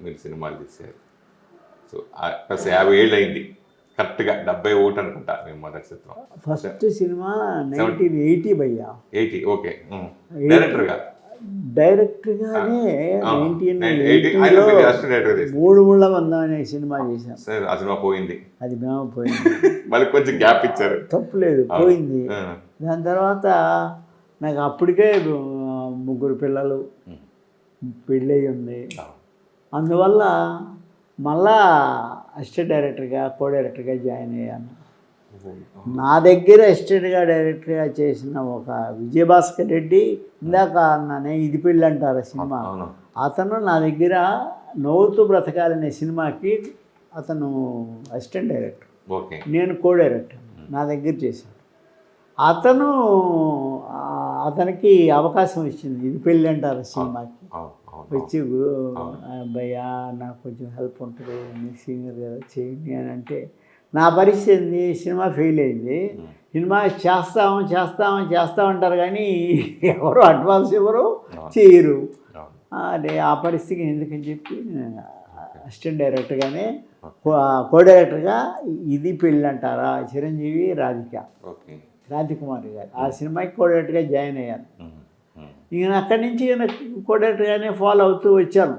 మీరు సినిమాలు తీశారు. సో ప్లస్ 50 ఏళ్ళు అయింది కరెక్ట్గా. 71 అనుకుంటా మీ మొదటి చిత్రం. ఫస్ట్ సినిమా 1980 భయ్యా. 80. ఓకే. డైరెక్టర్గా డైరెక్ట్గానే మూడు ముళ్ళ బంధం అనే సినిమా చేశాం. ఆ సినిమా పోయింది. అది మేము పోయింది. మళ్ళీ కొంచెం గ్యాప్ ఇచ్చారు. తప్పులేదు, పోయింది. దాని తర్వాత నాకు అప్పటికే 3 పిల్లలు, పెళ్ళయి ఉంది. అందువల్ల మళ్ళా అసిస్టెంట్ డైరెక్టర్గా, కో డైరెక్టర్గా జాయిన్ అయ్యాను. నా దగ్గర అసిస్టెంట్గా డైరెక్టర్గా చేసిన ఒక విజయభాస్కర్ రెడ్డి, ఇందాక అన్నానే ఇది పెళ్ళి అంటారు సినిమా, అతను నా దగ్గర నవ్వుతూ బ్రతకాలనే సినిమాకి అతను అసిస్టెంట్ డైరెక్టర్, నేను కో డైరెక్టర్. నా దగ్గర చేశాను. అతనికి అవకాశం ఇచ్చింది ఇది పెళ్ళి అంటారు సినిమాకి. వచ్చి భయ్యా నాకు కొంచెం హెల్ప్ ఉంటుంది, మీ సీనియర్ కదా చేయండి అని అంటే, నా పరిస్థితి ఏంది, సినిమా ఫెయిల్ అయింది. సినిమా చేస్తామంటారు కానీ ఎవరు అడ్వాన్స్ ఎవరు చేయరు. అదే ఆ పరిస్థితికి ఎందుకని చెప్పి అసిస్టెంట్ డైరెక్టర్గానే, కో డైరెక్టర్గా ఇది పెళ్ళి అంటారా చిరంజీవి రాధికుమారి గారు, ఆ సినిమాకి కో డైరెక్టర్గా జాయిన్ అయ్యాను. నేను అక్కడి నుంచి కో డైరెక్టర్గానే ఫాలో అవుతూ వచ్చాను.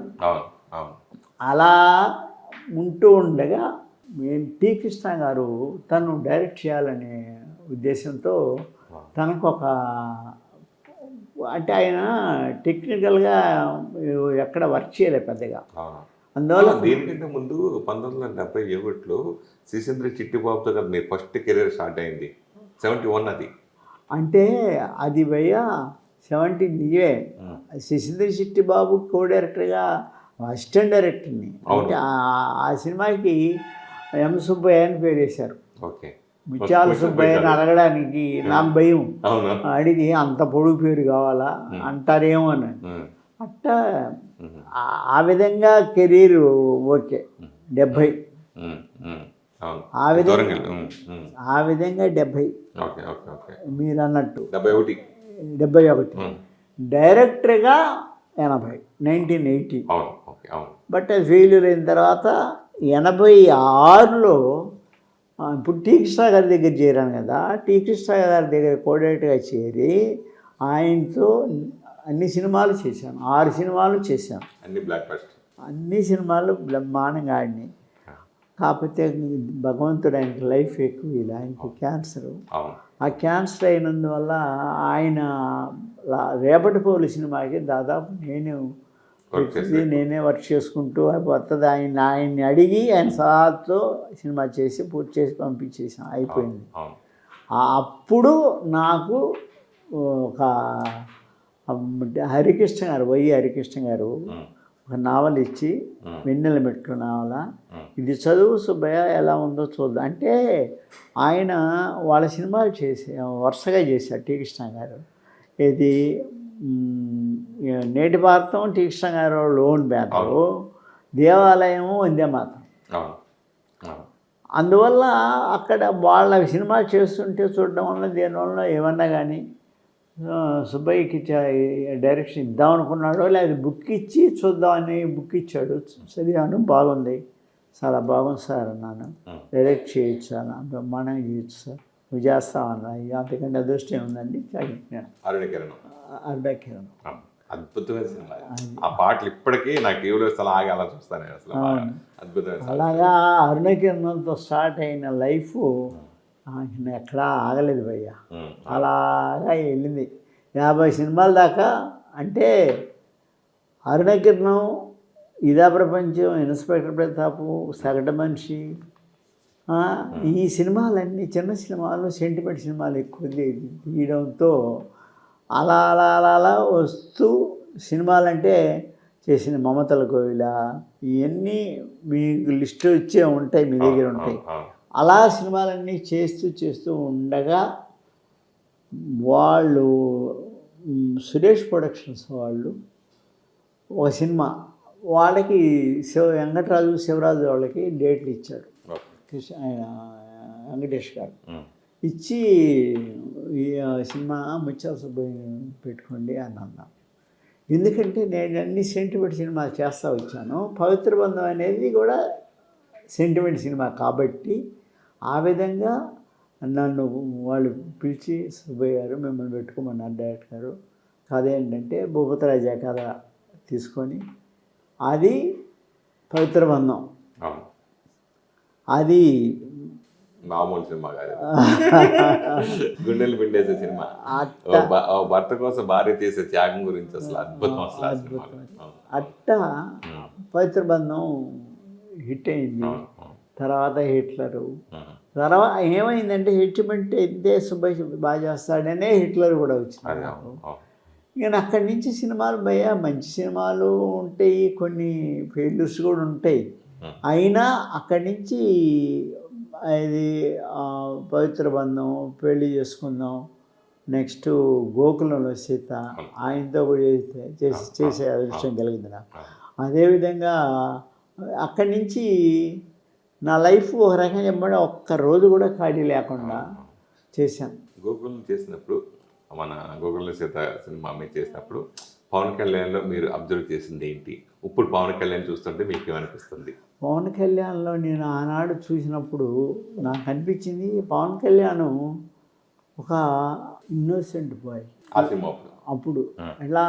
అలా ఉంటూ ఉండగా టి కృష్ణ గారు తను డైరెక్ట్ చేయాలనే ఉద్దేశంతో తనకు ఒక, అంటే ఆయన టెక్నికల్గా ఎక్కడ వర్క్ చేయలేదు పెద్దగా. అందువల్ల దీనికంటే ముందు 1971లో శిశేంద్ర చిట్టిబాబుతో కదా మీరు ఫస్ట్ కెరీర్ స్టార్ట్ అయింది. 71 అది అంటే అది భయ్య 70 నిజమే. శిశేంద్ర చిట్టిబాబు కో డైరెక్టర్గా అసిస్టెంట్ డైరెక్టర్ని. అంటే ఆ సినిమాకి ఎం సుబ్బయ్య అని పేరు వేశారు. ముత్యాల సుబ్బయ్యని అడగడానికి నాకు భయం. అడిగి అంత పొడుగు పేరు కావాలా అంటారేమో అని. అట్టా ఆ విధంగా కెరీర్ ఓకే. 70 ఆ విధంగా 70 మీరు అన్నట్టు 71 డైరెక్టర్గా 1980. బట్ అది ఫెయిల్యూర్ అయిన తర్వాత 86లో ఇప్పుడు టి కృష్ణ గారి దగ్గర చేరాను కదా. టి కృష్ణ గారి దగ్గర కోఆర్డినేటర్గా చేరి ఆయనతో అన్ని సినిమాలు చేశాను. 6 సినిమాలు చేశాను. అన్ని సినిమాలు బ్రహ్మాండంగా ఆడినాయి. కాకపోతే భగవంతుడు ఆయనకి లైఫ్ ఎక్కువ, ఇలా ఆయనకి క్యాన్సరు. ఆ క్యాన్సర్ అయినందువల్ల ఆయన రేపటిపోలు సినిమాకి దాదాపు నేనే వర్క్ చేసుకుంటూ వస్తుంది. ఆయన్ని అడిగి ఆయన సహాతో సినిమా చేసి పూర్తి చేసి పంపించేసాం, అయిపోయింది. అప్పుడు నాకు ఒక హరికృష్ణ గారు, హరికృష్ణ గారు ఒక నావల్ ఇచ్చి, వెన్నెల మెట్లు నావల, ఇది చదువు సుబ్బయ్య ఎలా ఉందో చూద్దాం అంటే, ఆయన వాళ్ళ సినిమాలు వరుసగా చేశారు టి కృష్ణ గారు. ఇది నేటి భారతం టి కృష్ణ గారు లోన్ బ్యానరు, దేవాలయము వందే మాత్రం. అందువల్ల అక్కడ వాళ్ళ సినిమాలు చేస్తుంటే చూడడం వల్ల దేనివల్ల ఏమన్నా కానీ సుబ్బయ్యకి డైరెక్షన్ ఇద్దాం అనుకున్నాడో, లేదా బుక్ ఇచ్చి చూద్దామని బుక్ ఇచ్చాడు. చదివాను, బాగుంది, చాలా బాగుంది సార్ అన్నాను. డైరెక్ట్ చేయొచ్చు అన్న, బ్రహ్మాండంగా చేయొచ్చు సార్, నువ్వు చేస్తామన్నా. అంతకంటే అదృష్టం ఉందండి. అరుణకిరణం అద్భుతమైన సినిమా. ఆ పాటలు ఇప్పటికీ నాకు ఏదో ఆగి అలా చూస్తాను అసలు. అద్భుతమైన. అలాగా అరుణకిరణంతో స్టార్ట్ అయిన లైఫ్ ఎక్కడా ఆగలేదు భయ్య. అలాగా వెళ్ళింది 50 సినిమాల దాకా. అంటే అరుణకిరణం, ఇదా ప్రపంచం, ఇన్స్పెక్టర్ ప్రతాపు, సగటు మనిషి, ఈ సినిమాలన్నీ చిన్న సినిమాలు, సెంటిమెంట్ సినిమాలు ఎక్కువ తీయడంతో అలా అలా అలా అలా వస్తూ సినిమాలంటే చేసిన మమతల కోవిల, ఇవన్నీ మీకు లిస్టు వచ్చే ఉంటాయి, మీ దగ్గర ఉంటాయి. అలా సినిమాలన్నీ చేస్తూ ఉండగా వాళ్ళు సురేష్ ప్రొడక్షన్స్ వాళ్ళు ఒక సినిమా వాళ్ళకి వెంకటరాజు, శివరాజు వాళ్ళకి డేట్లు ఇచ్చారు. వెంకటేష్ గారు ఇచ్చి ఈ సినిమా ముత్యాల సుబ్బయ్య పెట్టుకోండి అని అన్నాం. ఎందుకంటే నేను అన్ని సెంటిమెంట్ సినిమాలు చేస్తూ వచ్చాను. పవిత్ర బంధం అనేది కూడా సెంటిమెంట్ సినిమా కాబట్టి ఆ విధంగా నన్ను వాళ్ళు పిలిచి సుబ్బయ్య గారు మిమ్మల్ని పెట్టుకోమన్నారు డైరెక్టర్ గారు. కథ ఏంటంటే భూపతి రాజా కథ తీసుకొని అది పవిత్ర బంధం. అవును. అది మామూలు సినిమా కాదు, గుండెలు పిండేసే సినిమా. భర్త కోసం భార్య చేసే త్యాగం గురించి అసలు అద్భుతం. అసలు ఆ సినిమా అట్టా పవిత్ర బంధం హిట్ అయింది. తర్వాత హిట్లరు. తర్వాత ఏమైందంటే హిట్మెంట్ అయితే సుబ్బయ్య బాగా చేస్తాడనే హిట్లర్ కూడా వచ్చింది నాకు. ఇక అక్కడి నుంచి సినిమాలు భయ్యా మంచి సినిమాలు ఉంటాయి, కొన్ని ఫెయిల్యూర్స్ కూడా ఉంటాయి. అయినా అక్కడి నుంచి ఇది పవిత్ర బంధం, పెళ్లి చేసుకుందాం, నెక్స్ట్ గోకులంలో సీత, ఆయనతో కూడా చేసే అదృష్టం కలిగింది నాకు. అదేవిధంగా అక్కడి నుంచి నా లైఫ్ ఒక రకంగా చెప్పండి ఒక్క రోజు కూడా ఖాళీ లేకుండా చేశాను. గోకులం చేసినప్పుడు, మన గోకులం సీత సినిమా మీరు చేసినప్పుడు పవన్ కళ్యాణ్లో మీరు అబ్జర్వ్ చేసింది ఏంటి? ఇప్పుడు పవన్ కళ్యాణ్ చూస్తుంటే మీకు ఏమనిపిస్తుంది? పవన్ కళ్యాణ్లో నేను ఆనాడు చూసినప్పుడు నాకు అనిపించింది పవన్ కళ్యాణ్ ఒక ఇన్నోసెంట్ బాయ్. ఆ సినిమా అప్పుడు ఎలా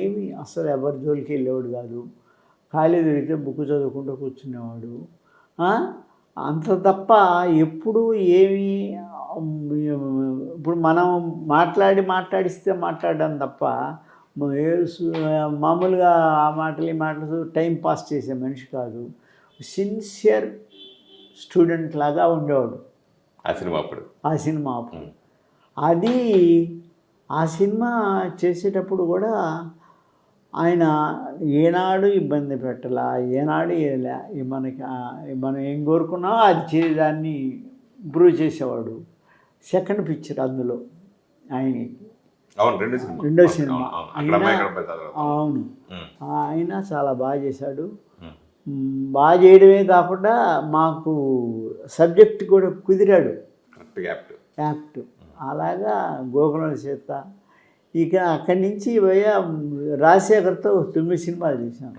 ఏమి అసలు ఎవరి జోలికి వెళ్ళేవాడు కాదు, ఖాళీ దొరికితే బుక్ చదువుకుంటూ కూర్చునేవాడు. అంత తప్ప ఎప్పుడు ఏమి ఇప్పుడు మనం మాట్లాడిస్తే మాట్లాడడం తప్ప మామూలుగా ఆ మాటలు ఈ మాటలు టైం పాస్ చేసే మనిషి కాదు. సిన్సియర్ స్టూడెంట్ లాగా ఉండేవాడు ఆ సినిమా అప్పుడు. అది ఆ సినిమా చేసేటప్పుడు కూడా ఆయన ఏనాడు ఇబ్బంది పెట్టాల, ఏనాడు మనకి మనం ఏం కోరుకున్నా అది దాన్ని ఇంప్రూవ్ చేసేవాడు. సెకండ్ పిక్చర్ అందులో ఆయనకి రెండో సినిమా అవును, ఆయన చాలా బాగా చేశాడు. బాగా చేయడమే కాకుండా మాకు సబ్జెక్ట్ కూడా కుదిరాడు, యాప్ట్. అలాగా గోకులం సీత. ఇక అక్కడి నుంచి రాజశేఖర్తో 9 సినిమాలు చేశాను.